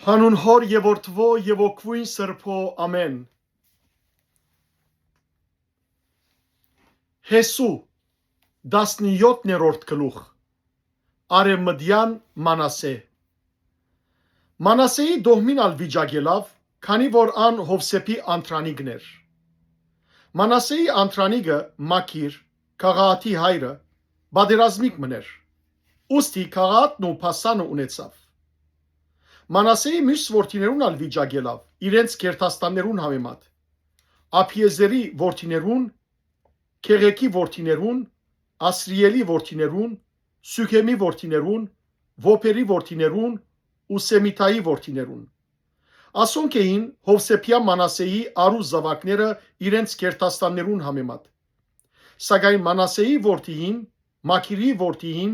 Հանուն Հոր եւ Որդվո եւ Օգվույն Սրբո ամեն։ Հեսու 17-րդ գլուխ Արևմտյան Մանասե։ Մանասեի դոհմին ալ վիճակելով, քանի որ ան Հովսեփի անտրանիգն էր։ Մանասեի անտրանիգը Մաքիր, քաղաքի հայրը, բادرազմիկ մներ։ Ուստի քաղաքն ու փասանը ունեցավ։ Մանասեի մյուս որդիներուն ալ վիճակելով, իրենց կերտաստաններուն համեմատ, Ափիեզերի որդիներուն, Քեղեկի որդիներուն, Ասրիելի որդիներուն, Սուքեմի որդիներուն, Ոփերի որդիներուն ու Սեմիթայի որդիներուն։ Ասոնք էին Հովսեփյա Մանասեի արու զավակները իրենց կերտաստաններուն համեմատ։ Սակայն Մանասեի որդիին, Մաքիրի որդիին,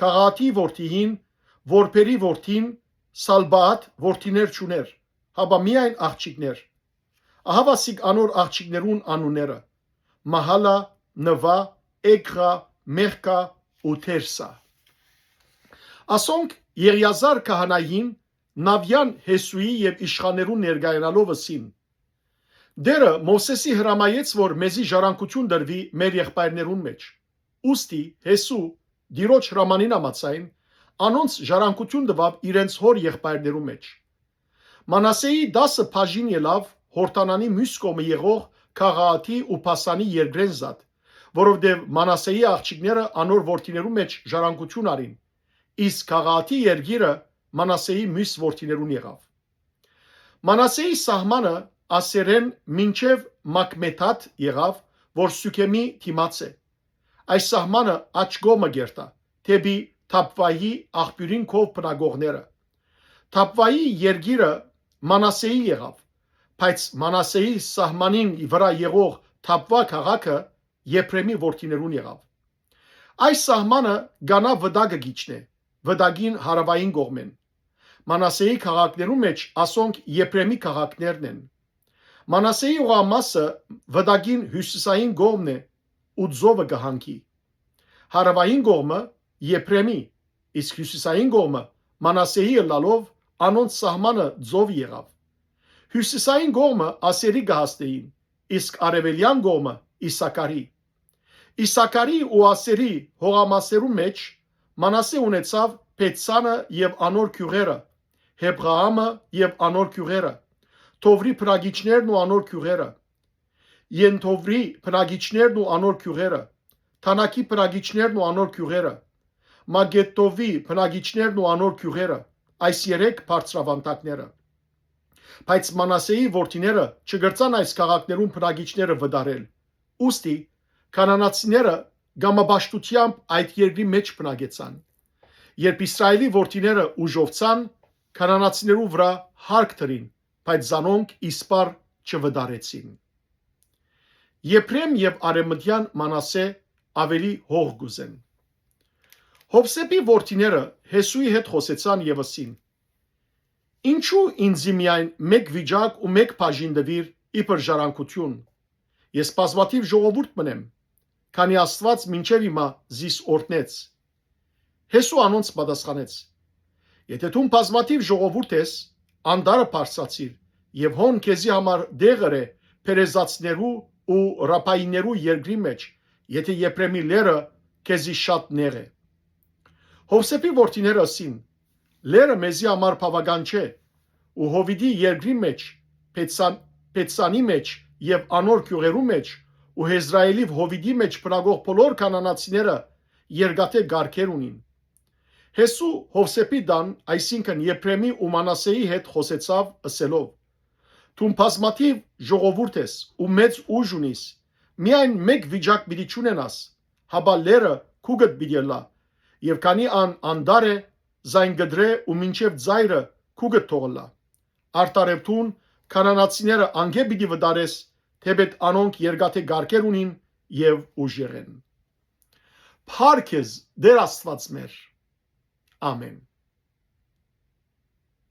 քաղաքի որդիին, Որբերի որդին Սալբաատ որդիներ չուներ, հաբա միայն աղջիկներ։ Ահավասիկ անոր աղջիկներուն անունները՝ Մահալա, Նվա, Էգղա, Մեխկա ու Թերսա։ Ասոնք Եղիազար քահանային Նավյան Հեսուի եւ իշխաններուն ներկայանալով ըսին. Դերը Մովսեսի հրամայեց, որ մեզի ժառանգություն դրվի մեր եղբայրներուն մեջ։ Ուստի Հեսու դիրոջ հրամանին ամացայն անոնց ժառանգություն տվավ իրենց հոր եղբայրներու մեջ։ Մանասեի 10 բաժին ելավ Հորտանանի մյուս կողմը եղող քաղաքի ու Փասանի երկրեն զատ, որովհետև Մանասեի աղջիկները անոր որդիներու մեջ ժառանգություն արին, իսկ քաղաքի երկիրը Մանասեի մյուս որդիներուն եղավ։ Մանասեի սահմանը Ասերեն մինչև Մակմեթաթ եղավ, որ Սուքեմի դիմաց է։ Այս սահմանը աչգոմը գերտա, թեպի Թապվայի աղբյուրին քով բնակողները։ Թապվայի երկիրը Մանասեի եղավ, բայց Մանասեի սահմանին վրա եղող Թապվա քաղաքը Եփրեմի որդիներուն եղավ։ Այս սահմանը գանա վտակը գիչն է, վտակին հարավային կողմեն։ Մանասեի քաղաքներու մեջ ասոնք Եփրեմի քաղաքներն են։ Մանասեի ուղամասը վտակին հյուսիսային կողմն է ու ձովը կհանգի։ Հարավային կողմը Եփրեմի, իսկ հյուսիսային կողմը Մանասեի ըլլալով անոնց սահմանը ձով եղավ։ Հյուսիսային կողմը Ասերի գահստեին, իսկ արևելյան կողմը Իսակարի։ Իսակարի ու Ասերի հողամասերու մեջ Մանասե ունեցավ Փետսանը եւ անոր գյուղերը, Հեբրահամը եւ անոր գյուղերը, Թովրի բնակիչներն ու անոր գյուղերը, Ենթովրի բնակիչներն ու անոր գյուղերը, Թանակի բնակիչներն ու անոր գյուղերը, Մագետովի բնակիչներն ու անոր գյուղերը, այս 3 բարձրավանդակները։ Բայց Մանասեի որդիները չգրցան այս քաղաքներուն բնակիչները վդարել։ Ուստի կանանացիները գամաբաշտությամբ այդ երկրի մեջ բնակեցան։ Երբ Իսրայելի որդիները ուժովցան, կանանացիներու վրա հարկ դրին, բայց զանոնք իսպար չվդարեցին։ Եփրեմ եւ արևմտյան Մանասե ավելի հող գուզեն։ Հովսեփի որդիները Հեսուի հետ խոսեցան եւ ասին. Ինչու ինձի միայն մեկ վիճակ ու մեկ բաժին դվիր իբր ժառանգություն։ Ես բազմաթիվ ժողովուրդ մնեմ, քանի Աստված մինչև հիմա զիս օրհնեց։ Հեսու անոնց պատասխանեց. Եթե դու բազմաթիվ ժողովուրդ ես, անդարը բարձրացիր եւ հոն քեզի համար դեղր է Փերեզացներու ու Ռապայիներու երկրի մեջ, եթե Եփրեմի լերը քեզի շատ նեղ է։ Հովսեփի որդիները ասին. Լերը մեզի համար բավական չէ, ու Հովիդի երկրի մեջ, Փետսանի մեջ եւ անոր գյուղերու մեջ ու Հեզրայելի Հովիդի մեջ բնակող բոլոր կանանացիները երկաթե գարքեր ունին։ Հեսու Հովսեփի դան, այսինքն Եփրեմի ու Մանասեի հետ խոսեցավ ըսելով. Դու բազմաթիվ ժողովուրդ ես ու մեծ ուժ ունիս, միայն մեկ վիճակ պիտի չունենաս, հաբա լերը քուգդ պիտի լա, եւ քանի անդար է, զայն գդրե ու մինչև ձայրը քուգդ թողլա։ Արտարևտուն կանանացիները անգե պիտի վդարես, թեպետ անոնք երկաթե գարքեր ունին եւ ուժեղ են։ Փառք քեզ, Տեր Աստված մեր։ Ամեն։